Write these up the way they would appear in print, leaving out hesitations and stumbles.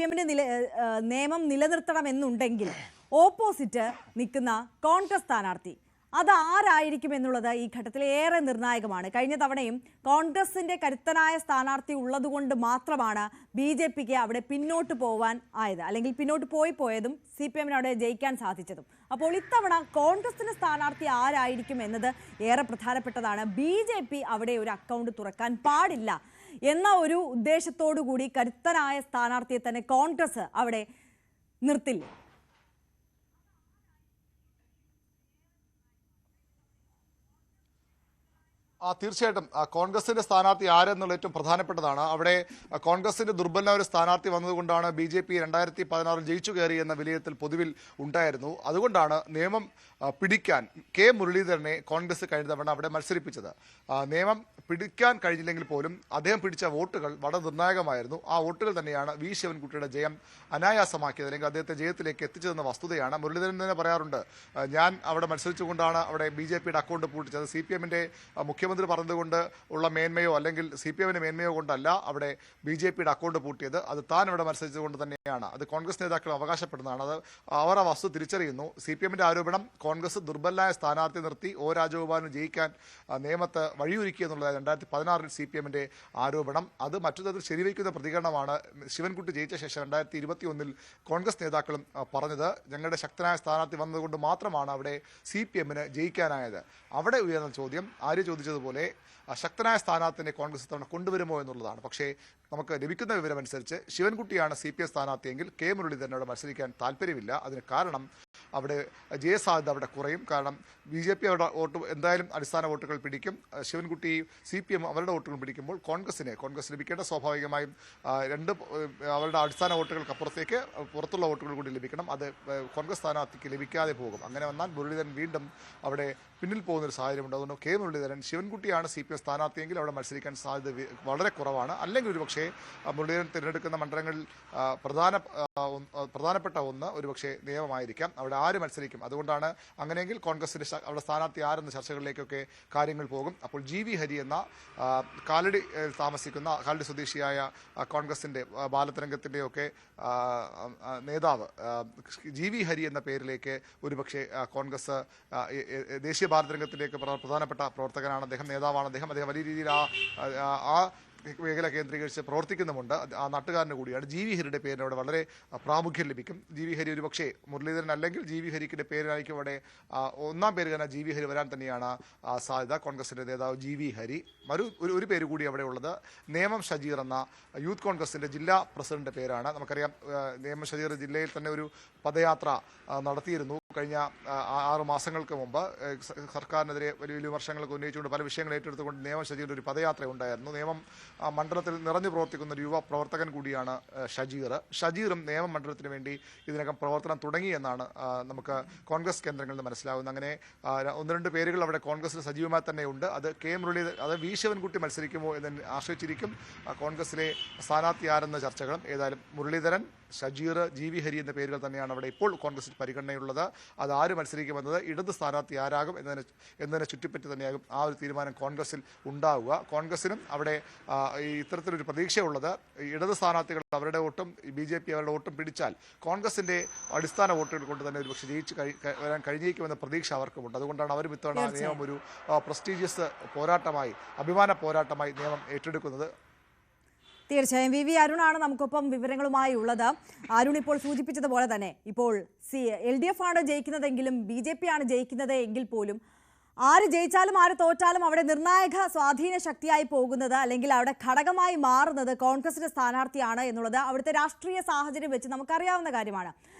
എമ്മിന്റെ നിയമം നിലനിർത്തണമെന്നുണ്ടെങ്കിൽ ഓപ്പോസിറ്റ് നിൽക്കുന്ന കോൺഗ്രസ് സ്ഥാനാർത്ഥി അത് ആരായിരിക്കും എന്നുള്ളത് ഈ ഘട്ടത്തിൽ ഏറെ നിർണായകമാണ്. കഴിഞ്ഞ തവണയും കോൺഗ്രസിന്റെ കരുത്തനായ സ്ഥാനാർത്ഥി ഉള്ളതുകൊണ്ട് മാത്രമാണ് ബി.ജെ.പിക്ക് അവിടെ പിന്നോട്ട് പോവാൻ ആയത്, അല്ലെങ്കിൽ പിന്നോട്ട് പോയതും CPM-ന് അവിടെ ജയിക്കാൻ സാധിച്ചതും. അപ്പോൾ ഇത്തവണ കോൺഗ്രസിന്റെ സ്ഥാനാർത്ഥി ആരായിരിക്കും എന്നത് ഏറെ പ്രധാനപ്പെട്ടതാണ്. ബി.ജെ.പി അവിടെ ഒരു അക്കൗണ്ട് തുറക്കാൻ പാടില്ല എന്ന ഒരു ഉദ്ദേശത്തോടു കൂടി കരുത്തനായ സ്ഥാനാർത്ഥിയെ തന്നെ കോൺഗ്രസ് അവിടെ നിർത്തില്ല. തീർച്ചയായിട്ടും കോൺഗ്രസിന്റെ സ്ഥാനാർത്ഥി ആരെന്നുള്ള ഏറ്റവും പ്രധാനപ്പെട്ടതാണ്. അവിടെ കോൺഗ്രസിന്റെ ദുർബല ഒരു സ്ഥാനാർത്ഥി വന്നതുകൊണ്ടാണ് BJP 2016 ജയിച്ചു കയറി എന്ന വിലയിരുത്തൽ പൊതുവിൽ ഉണ്ടായിരുന്നു. അതുകൊണ്ടാണ് നിയമം പിടിക്കാൻ കെ മുരളീധരനെ കോൺഗ്രസ് കഴിഞ്ഞ തവണ അവിടെ മത്സരിപ്പിച്ചത്. നിയമം പിടിക്കാൻ കഴിഞ്ഞില്ലെങ്കിൽ പോലും അദ്ദേഹം പിടിച്ച വോട്ടുകൾ വളരെ നിർണായകമായിരുന്നു. ആ വോട്ടുകൾ തന്നെയാണ് വി ശിവൻകുട്ടിയുടെ ജയം അനായാസമാക്കിയത്, അല്ലെങ്കിൽ അദ്ദേഹത്തെ ജയത്തിലേക്ക് എത്തിച്ചതെന്ന വസ്തുതയാണ്. മുരളീധരൻ തന്നെ പറയാറുണ്ട്, ഞാൻ അവിടെ മത്സരിച്ചുകൊണ്ടാണ് അവിടെ BJP-യുടെ അക്കൗണ്ട് പൂട്ടിച്ചത്. CPM-ന്റെ മുഖ്യമന്ത്രി പറഞ്ഞതുകൊണ്ട് ഉള്ള മേന്മയോ അല്ലെങ്കിൽ CPM-ന്റെ മേന്മയോ കൊണ്ടല്ല അവിടെ BJP-യുടെ അക്കൗണ്ട് പൂട്ടിയത്. അത് താൻ ഇവിടെ മത്സരിച്ചുകൊണ്ട് തന്നെയാണ്. അത് കോൺഗ്രസ് നേതാക്കൾ അവകാശപ്പെടുന്നതാണ്. അത് അവർ ആ വസ്തു തിരിച്ചറിയുന്നു. CPM-ന്റെ ആരോപണം കോൺഗ്രസ് ദുർബലനായ സ്ഥാനാർത്ഥി നിർത്തി O രാജഗോപാലിന് ജയിക്കാൻ നിയമത്ത് വഴിയൊരുക്കി എന്നുള്ളത് 2016 CPM-ന്റെ ആരോപണം. അത് മറ്റു തരത്തിൽ ശരിവയ്ക്കുന്ന പ്രതികരണമാണ് ശിവൻകുട്ടി ജയിച്ച ശേഷം 2021 കോൺഗ്രസ് നേതാക്കളും പറഞ്ഞത്. ഞങ്ങളുടെ ശക്തനായ സ്ഥാനാർത്ഥി വന്നതുകൊണ്ട് മാത്രമാണ് അവിടെ CPM-ന് ജയിക്കാനായത്. അവിടെ ഉയർന്ന ചോദ്യം ആര്യ ചോദിച്ചതുപോലെ ശക്തനായ സ്ഥാനാർത്ഥിനെ കോൺഗ്രസ് തവണ കൊണ്ടുവരുമോ എന്നുള്ളതാണ്. പക്ഷേ നമുക്ക് ലഭിക്കുന്ന വിവരമനുസരിച്ച് ശിവൻകുട്ടിയാണ് CPM സ്ഥാനാർത്ഥിയെങ്കിൽ കെ മുരളീധരനോട് മത്സരിക്കാൻ താല്പര്യമില്ല. അതിന് കാരണം അവിടെ ജയസാധ്യത അവിടെ കുറയും. കാരണം BJP അവരുടെ വോട്ട് എന്തായാലും അടിസ്ഥാന വോട്ടുകൾ പിടിക്കും. ശിവൻകുട്ടി CPM അവരുടെ വോട്ടുകൾ പിടിക്കുമ്പോൾ കോൺഗ്രസ് ലഭിക്കേണ്ട സ്വാഭാവികമായും അവരുടെ അടിസ്ഥാന വോട്ടുകൾക്കപ്പുറത്തേക്ക് പുറത്തുള്ള വോട്ടുകൾ കൂടി ലഭിക്കണം. അത് കോൺഗ്രസ് സ്ഥാനാർത്ഥിക്ക് ലഭിക്കാതെ പോകും. അങ്ങനെ വന്നാൽ മുരളീധരൻ വീണ്ടും അവിടെ പിന്നിൽ പോകുന്നൊരു സാഹചര്യമുണ്ട്. അതുകൊണ്ട് കെ മുരളീധരൻ ശിവൻകുട്ടിയാണ് CPM സ്ഥാനാർത്ഥിയെങ്കിൽ അവിടെ മത്സരിക്കാൻ സാധ്യത വളരെ കുറവാണ്. അല്ലെങ്കിൽ ഒരുപക്ഷെ മുരളീധരൻ തിരഞ്ഞെടുക്കുന്ന മണ്ഡലങ്ങളിൽ പ്രധാനപ്പെട്ട ഒന്ന് ഒരുപക്ഷെ നിയമമായിരിക്കാം. അവിടെ ആര് മത്സരിക്കും? അതുകൊണ്ടാണ് അങ്ങനെയെങ്കിൽ കോൺഗ്രസിന്റെ അവിടെ സ്ഥാനാർത്ഥി ആരെന്ന ചർച്ചകളിലേക്കൊക്കെ കാര്യങ്ങൾ പോകും. അപ്പോൾ GV ഹരി എന്ന കാലടി താമസിക്കുന്ന കാലടി സ്വദേശിയായ കോൺഗ്രസിന്റെ ബാലതരംഗത്തിന്റെയൊക്കെ നേതാവ് GV ഹരി എന്ന പേരിലേക്ക് ഒരുപക്ഷെ കോൺഗ്രസ് ദേശീയ ബാലതരംഗത്തിലേക്ക് പ്രധാനപ്പെട്ട പ്രവർത്തകനാണ് അദ്ദേഹം, നേതാവാണ് അദ്ദേഹം. വലിയ രീതിയിൽ ആ മേഖല കേന്ദ്രീകരിച്ച് പ്രവർത്തിക്കുന്നുമുണ്ട്. ആ നാട്ടുകാരന് കൂടിയാണ്. GV ഹരിയുടെ പേരിന് അവിടെ വളരെ പ്രാമുഖ്യം ലഭിക്കും. GV ഹരി ഒരുപക്ഷെ മുരളീധരൻ അല്ലെങ്കിൽ GV ഹരിക്കിന്റെ പേരിനായിരിക്കും അവിടെ ഒന്നാം പേര് തന്നെ GV ഹരി വരാൻ തന്നെയാണ് സാധ്യത. കോൺഗ്രസിന്റെ നേതാവ് GV ഹരി. ഒരു പേര് കൂടി അവിടെ ഉള്ളത് നേമം ഷജീർ എന്ന യൂത്ത് കോൺഗ്രസിന്റെ ജില്ലാ പ്രസിഡന്റ് പേരാണ്. നമുക്കറിയാം നേമം ഷജീർ ജില്ലയിൽ തന്നെ ഒരു പദയാത്ര നടത്തിയിരുന്നു കഴിഞ്ഞ 6 മാസങ്ങൾക്ക് മുമ്പ്. സർക്കാരിനെതിരെ വലിയ വിമർശനങ്ങൾക്ക് ഉന്നയിച്ചുകൊണ്ട് പല വിഷയങ്ങൾ ഏറ്റെടുത്തുകൊണ്ട് നേമം ഷജീറിന്റെ ഒരു പദയാത്ര ഉണ്ടായിരുന്നു. നേമം മണ്ഡലത്തിൽ നിറഞ്ഞു പ്രവർത്തിക്കുന്ന ഒരു യുവ പ്രവർത്തകൻ കൂടിയാണ് ഷജീറും നേമം മണ്ഡലത്തിന് വേണ്ടി ഇതിനകം പ്രവർത്തനം തുടങ്ങിയെന്നാണ് നമുക്ക് കോൺഗ്രസ് കേന്ദ്രങ്ങളിൽ നിന്ന് മനസ്സിലാകുന്നത്. അങ്ങനെ 1-2 പേരുകൾ അവിടെ കോൺഗ്രസിൽ സജീവമായി തന്നെ ഉണ്ട്. അത് കെ മുരളീധരൻ, അത് വി ശിവൻകുട്ടി മത്സരിക്കുമോ എന്ന് ആശ്രയിച്ചിരിക്കും കോൺഗ്രസിലെ സ്ഥാനാർത്ഥി ആരെന്ന ചർച്ചകളും. ഏതായാലും മുരളീധരൻ, ഷജീർ, GV ഹരി എന്ന പേരുകൾ തന്നെയാണ് അവിടെ ഇപ്പോൾ കോൺഗ്രസിൽ പരിഗണനയുള്ളത്. അത് ആര് മത്സരിക്കുമെന്നത്, ഇടത് സ്ഥാനാർത്ഥി ആരാകും എന്നതിനെ ചുറ്റിപ്പറ്റി തന്നെയാകും ആ ഒരു തീരുമാനം കോൺഗ്രസിൽ ഉണ്ടാവുക. കോൺഗ്രസിനും അവിടെ ഇത്തരത്തിലൊരു പ്രതീക്ഷയുള്ളത് ഇടത് സ്ഥാനാർത്ഥികൾ അവരുടെ വോട്ടും BJP അവരുടെ വോട്ടും പിടിച്ചാൽ കോൺഗ്രസിന്റെ അടിസ്ഥാന വോട്ടുകൾ കൊണ്ട് തന്നെ ഒരുപക്ഷെ ജയിച്ച് വരാൻ കഴിഞ്ഞേക്കുമെന്ന പ്രതീക്ഷ അവർക്കുമുണ്ട്. അതുകൊണ്ടാണ് അവരും ഇത്തവണ നിയമം ഒരു പ്രസ്റ്റീജിയസ് പോരാട്ടമായി, അഭിമാന പോരാട്ടമായി നിയമം ഏറ്റെടുക്കുന്നത്. തീർച്ചയായും VV അരുണാണ് നമുക്കൊപ്പം വിവരങ്ങളുമായി ഉള്ളത്. അരുൺ ഇപ്പോൾ സൂചിപ്പിച്ചതുപോലെ തന്നെ ഇപ്പോൾ LDF ആണ് ജയിക്കുന്നതെങ്കിലും BJP ആണ് ജയിക്കുന്നത് എങ്കിൽ പോലും ആര് ജയിച്ചാലും ആര് തോറ്റാലും അവിടെ നിർണായക സ്വാധീന ശക്തിയായി പോകുന്നത്, അല്ലെങ്കിൽ അവിടെ ഘടകമായി മാറുന്നത് കോൺഗ്രസിന്റെ സ്ഥാനാർത്ഥിയാണ് എന്നുള്ളത് അവിടുത്തെ രാഷ്ട്രീയ സാഹചര്യം വെച്ച് നമുക്കറിയാവുന്ന കാര്യമാണ്.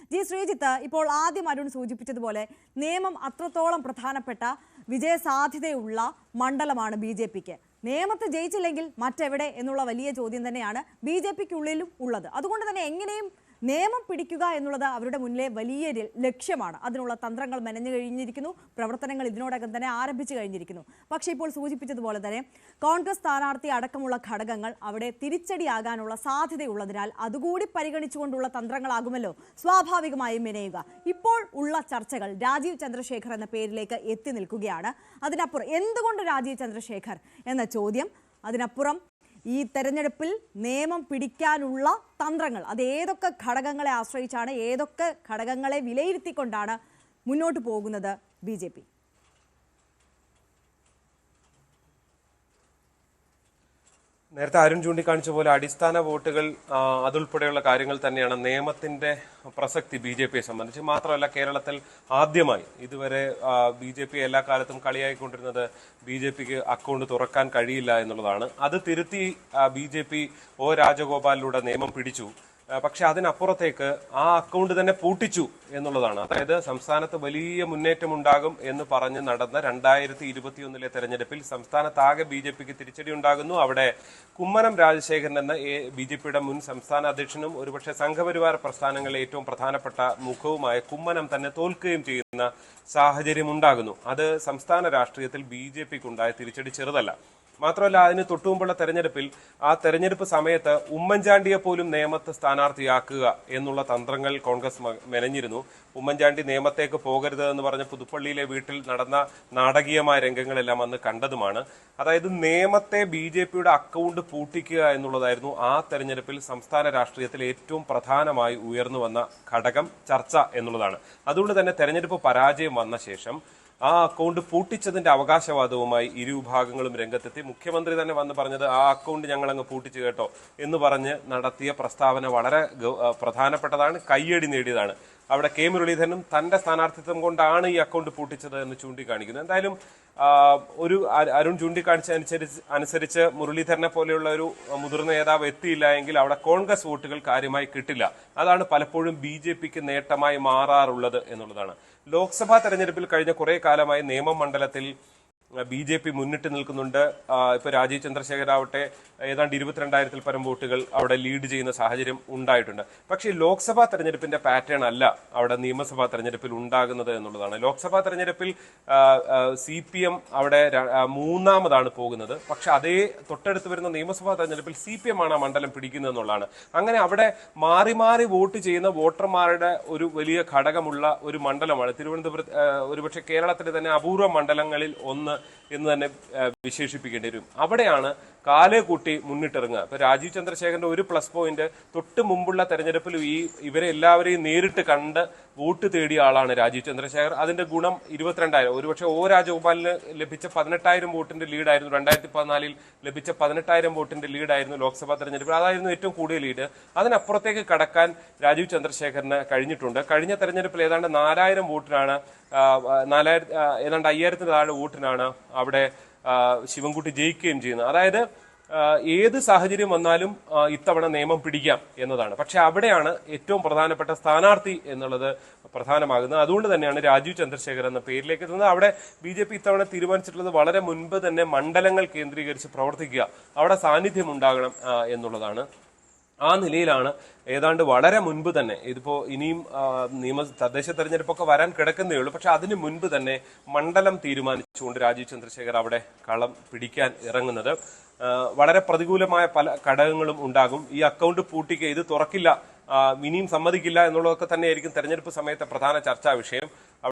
ശ്രീജിത്ത്, ഇപ്പോൾ ആദ്യം അരുൺ സൂചിപ്പിച്ചതുപോലെ നിയമം അത്രത്തോളം പ്രധാനപ്പെട്ട വിജയസാധ്യതയുള്ള മണ്ഡലമാണ് BJPക്ക്. നിയമത്തെ ജയിച്ചില്ലെങ്കിൽ മറ്റെവിടെ എന്നുള്ള വലിയ ചോദ്യം തന്നെയാണ് BJPക്കുള്ളിലും ഉള്ളത്. അതുകൊണ്ട് തന്നെ എങ്ങനെയും നിയമം പിടിക്കുക എന്നുള്ളത് അവരുടെ മുന്നിലെ വലിയ ലക്ഷ്യമാണ്. അതിനുള്ള തന്ത്രങ്ങൾ മെനഞ്ഞു കഴിഞ്ഞിരിക്കുന്നു, പ്രവർത്തനങ്ങൾ ഇതിനോടകം തന്നെ ആരംഭിച്ചു കഴിഞ്ഞിരിക്കുന്നു. പക്ഷേ ഇപ്പോൾ സൂചിപ്പിച്ചതുപോലെ തന്നെ കോൺഗ്രസ് സ്ഥാനാർത്ഥി അടക്കമുള്ള ഘടകങ്ങൾ അവിടെ തിരിച്ചടിയാകാനുള്ള സാധ്യതയുള്ളതിനാൽ അതുകൂടി പരിഗണിച്ചുകൊണ്ടുള്ള തന്ത്രങ്ങളാകുമല്ലോ സ്വാഭാവികമായും മെനയുക. ഇപ്പോൾ ഉള്ള ചർച്ചകൾ രാജീവ് ചന്ദ്രശേഖർ എന്ന പേരിലേക്ക് എത്തി നിൽക്കുകയാണ്. അതിനപ്പുറം എന്തുകൊണ്ട് രാജീവ് ചന്ദ്രശേഖർ എന്ന ചോദ്യം, അതിനപ്പുറം ഈ തെരഞ്ഞെടുപ്പിൽ നിയമം പിടിക്കാനുള്ള തന്ത്രങ്ങൾ അത് ഏതൊക്കെ ഘടകങ്ങളെ ആശ്രയിച്ചാണ്, ഏതൊക്കെ ഘടകങ്ങളെ വിലയിരുത്തിക്കൊണ്ടാണ് മുന്നോട്ട് പോകുന്നത് BJP? നേരത്തെ അരുൺ ചൂണ്ടിക്കാണിച്ച പോലെ അടിസ്ഥാന വോട്ടുകൾ അതുൾപ്പെടെയുള്ള കാര്യങ്ങൾ തന്നെയാണ് നിയമത്തിന്റെ പ്രസക്തി BJPയെ സംബന്ധിച്ച്. മാത്രമല്ല, കേരളത്തിൽ ആദ്യമായി ഇതുവരെ BJP എല്ലാ കാലത്തും കളിയായിക്കൊണ്ടിരുന്നത് BJPക്ക് അക്കൗണ്ട് തുറക്കാൻ കഴിയില്ല എന്നുള്ളതാണ്. അത് തിരുത്തി BJP O രാജഗോപാലിലൂടെ നിയമം പിടിച്ചു. പക്ഷെ അതിനപ്പുറത്തേക്ക് ആ അക്കൗണ്ട് തന്നെ പൂട്ടിച്ചു എന്നുള്ളതാണ്. അതായത് സംസ്ഥാനത്ത് വലിയ മുന്നേറ്റം ഉണ്ടാകും എന്ന് പറഞ്ഞ് നടന്ന 2021 തെരഞ്ഞെടുപ്പിൽ സംസ്ഥാനത്താകെ BJPക്ക് തിരിച്ചടി ഉണ്ടാകുന്നു. അവിടെ കുമ്മനം രാജശേഖരൻ എന്ന BJPയുടെ മുൻ സംസ്ഥാന അധ്യക്ഷനും ഒരുപക്ഷെ സംഘപരിവാര പ്രസ്ഥാനങ്ങളിലെ ഏറ്റവും പ്രധാനപ്പെട്ട മുഖവുമായ കുമ്മനം തന്നെ തോൽക്കുകയും ചെയ്യുന്ന സാഹചര്യം ഉണ്ടാകുന്നു. അത് സംസ്ഥാന രാഷ്ട്രീയത്തിൽ BJPക്കുണ്ടായ തിരിച്ചടി ചെറുതല്ല. മാത്രമല്ല, അതിന് തൊട്ടുമുമ്പുള്ള തെരഞ്ഞെടുപ്പിൽ ആ തെരഞ്ഞെടുപ്പ് സമയത്ത് ഉമ്മൻചാണ്ടിയെ പോലും നേമത്ത് സ്ഥാനാർത്ഥിയാക്കുക എന്നുള്ള തന്ത്രങ്ങൾ കോൺഗ്രസ് മെനഞ്ഞിരുന്നു. ഉമ്മൻചാണ്ടി നേമത്തേക്ക് പോകരുത് എന്ന് പറഞ്ഞ പുതുപ്പള്ളിയിലെ വീട്ടിൽ നടന്ന നാടകീയമായ രംഗങ്ങളെല്ലാം അന്ന് കണ്ടതുമാണ്. അതായത് നേമത്തെ BJPയുടെ അക്കൗണ്ട് പൂട്ടിക്കുക എന്നുള്ളതായിരുന്നു ആ തെരഞ്ഞെടുപ്പിൽ സംസ്ഥാന രാഷ്ട്രീയത്തിൽ ഏറ്റവും പ്രധാനമായി ഉയർന്നു വന്ന ഘടകം, ചർച്ച എന്നുള്ളതാണ്. അതുകൊണ്ട് തന്നെ തെരഞ്ഞെടുപ്പ് പരാജയം വന്ന ശേഷം ആ അക്കൗണ്ട് പൂട്ടിച്ചതിന്റെ അവകാശവാദവുമായി ഇരുവിഭാഗങ്ങളും രംഗത്തെത്തി. മുഖ്യമന്ത്രി തന്നെ വന്ന് പറഞ്ഞത് ആ അക്കൗണ്ട് ഞങ്ങൾ അങ്ങ് പൂട്ടിച്ചു കേട്ടോ എന്ന് പറഞ്ഞ് നടത്തിയ പ്രസ്താവന വളരെ പ്രധാനപ്പെട്ടതാണ്, കയ്യടി നേടിയതാണ്. അവിടെ K മുരളീധരനും തന്റെ സ്ഥാനാർത്ഥിത്വം കൊണ്ടാണ് ഈ അക്കൗണ്ട് പൂട്ടിച്ചത് എന്ന് ചൂണ്ടിക്കാണിക്കുന്നു. എന്തായാലും ഒരു അരുൺ ചൂണ്ടിക്കാണിച്ച അനുസരിച്ച് മുരളീധരനെ പോലെയുള്ള ഒരു മുതിർന്ന നേതാവ് എത്തിയില്ല എങ്കിൽ അവിടെ കോൺഗ്രസ് വോട്ടുകൾ കാര്യമായി കിട്ടില്ല. അതാണ് പലപ്പോഴും BJPക്ക് നേട്ടമായി മാറാറുള്ളത് എന്നുള്ളതാണ്. ലോക്സഭാ തെരഞ്ഞെടുപ്പിൽ കഴിഞ്ഞ കുറെ കാലമായി നേമം മണ്ഡലത്തിൽ BJP മുന്നിട്ട് നിൽക്കുന്നുണ്ട്. ഇപ്പൊ രാജീവ് ചന്ദ്രശേഖർ ആവട്ടെ ഏതാണ്ട് 22,000-ൽ പരം വോട്ടുകൾ അവിടെ ലീഡ് ചെയ്യുന്ന സാഹചര്യം ഉണ്ടായിട്ടുണ്ട്. പക്ഷേ ലോക്സഭാ തെരഞ്ഞെടുപ്പിന്റെ പാറ്റേൺ അല്ല അവിടെ നിയമസഭാ തെരഞ്ഞെടുപ്പിൽ ഉണ്ടാകുന്നത് എന്നുള്ളതാണ്. ലോക്സഭാ തെരഞ്ഞെടുപ്പിൽ CPM അവിടെ മൂന്നാമതാണ് പോകുന്നത്. പക്ഷെ അതേ തൊട്ടടുത്ത് വരുന്ന നിയമസഭാ തെരഞ്ഞെടുപ്പിൽ CPM ആണ് ആ മണ്ഡലം പിടിക്കുന്നത് എന്നുള്ളതാണ്. അങ്ങനെ അവിടെ മാറി മാറി വോട്ട് ചെയ്യുന്ന വോട്ടർമാരുടെ ഒരു വലിയ ഘടകമുള്ള ഒരു മണ്ഡലമാണ് തിരുവനന്തപുരത്ത്. ഒരുപക്ഷെ കേരളത്തിലെ തന്നെ അപൂർവ മണ്ഡലങ്ങളിൽ ഒന്ന് എന്ന് തന്നെ വിശേഷിപ്പിക്കേണ്ടി വരും. അവിടെയാണ് കാലേ കൂട്ടി മുന്നിട്ടിറങ്ങുക. ഇപ്പൊ രാജീവ് ചന്ദ്രശേഖരന്റെ ഒരു പ്ലസ് പോയിന്റ് തൊട്ട് മുമ്പുള്ള തെരഞ്ഞെടുപ്പിൽ ഇവരെ എല്ലാവരെയും നേരിട്ട് കണ്ട് വോട്ട് തേടിയ ആളാണ് രാജീവ് ചന്ദ്രശേഖർ. അതിന്റെ ഗുണം 22,000, ഒരുപക്ഷെ O രാജഗോപാലിന് ലഭിച്ച 18,000 വോട്ടിന്റെ ലീഡായിരുന്നു. 2014 ലഭിച്ച 18,000 വോട്ടിന്റെ ലീഡായിരുന്നു ലോക്സഭാ തെരഞ്ഞെടുപ്പിൽ. അതായിരുന്നു ഏറ്റവും കൂടിയ ലീഡ്. അതിനപ്പുറത്തേക്ക് കടക്കാൻ രാജീവ് ചന്ദ്രശേഖരന് കഴിഞ്ഞിട്ടുണ്ട്. കഴിഞ്ഞ തെരഞ്ഞെടുപ്പിൽ ഏതാണ്ട് 4,000 വോട്ടിനാണ് ഏതാണ്ട് 5,000-ന് താഴെ വോട്ടിനാണ് അവിടെ ശിവൻകുട്ടി ജയിക്കുകയും ചെയ്യുന്നത്. അതായത് ഏത് സാഹചര്യം വന്നാലും ഇത്തവണ നിയമം പിടിക്കാം എന്നതാണ്. പക്ഷെ അവിടെയാണ് ഏറ്റവും പ്രധാനപ്പെട്ട സ്ഥാനാർത്ഥി എന്നുള്ളത് പ്രധാനമാകുന്നത്. അതുകൊണ്ട് തന്നെയാണ് രാജീവ് ചന്ദ്രശേഖർ എന്ന പേരിലേക്ക് എത്തുന്നത്. അവിടെ BJP ഇത്തവണ തീരുമാനിച്ചിട്ടുള്ളത് വളരെ മുൻപ് തന്നെ മണ്ഡലങ്ങൾ കേന്ദ്രീകരിച്ച് പ്രവർത്തിക്കുക, അവിടെ സാന്നിധ്യം ഉണ്ടാകണം എന്നുള്ളതാണ്. ആ നിലയിലാണ് ഏതാണ്ട് വളരെ മുൻപ് തന്നെ, ഇതിപ്പോ ഇനിയും തദ്ദേശ തെരഞ്ഞെടുപ്പൊക്കെ വരാൻ കിടക്കുന്നേ ഉള്ളൂ, പക്ഷെ അതിന് മുൻപ് തന്നെ മണ്ഡലം തീരുമാനിച്ചുകൊണ്ട് രാജീവ് ചന്ദ്രശേഖർ അവിടെ കളം പിടിക്കാൻ ഇറങ്ങുന്നത്. വളരെ പ്രതികൂലമായ പല ഘടകങ്ങളും ഉണ്ടാകും. ഈ അക്കൗണ്ട് പൂട്ടിക്കുക, ഇത് തുറക്കില്ല, ഇനിയും സമ്മതിക്കില്ല എന്നുള്ളതൊക്കെ തന്നെയായിരിക്കും തെരഞ്ഞെടുപ്പ് സമയത്തെ പ്രധാന ചർച്ചാ വിഷയം.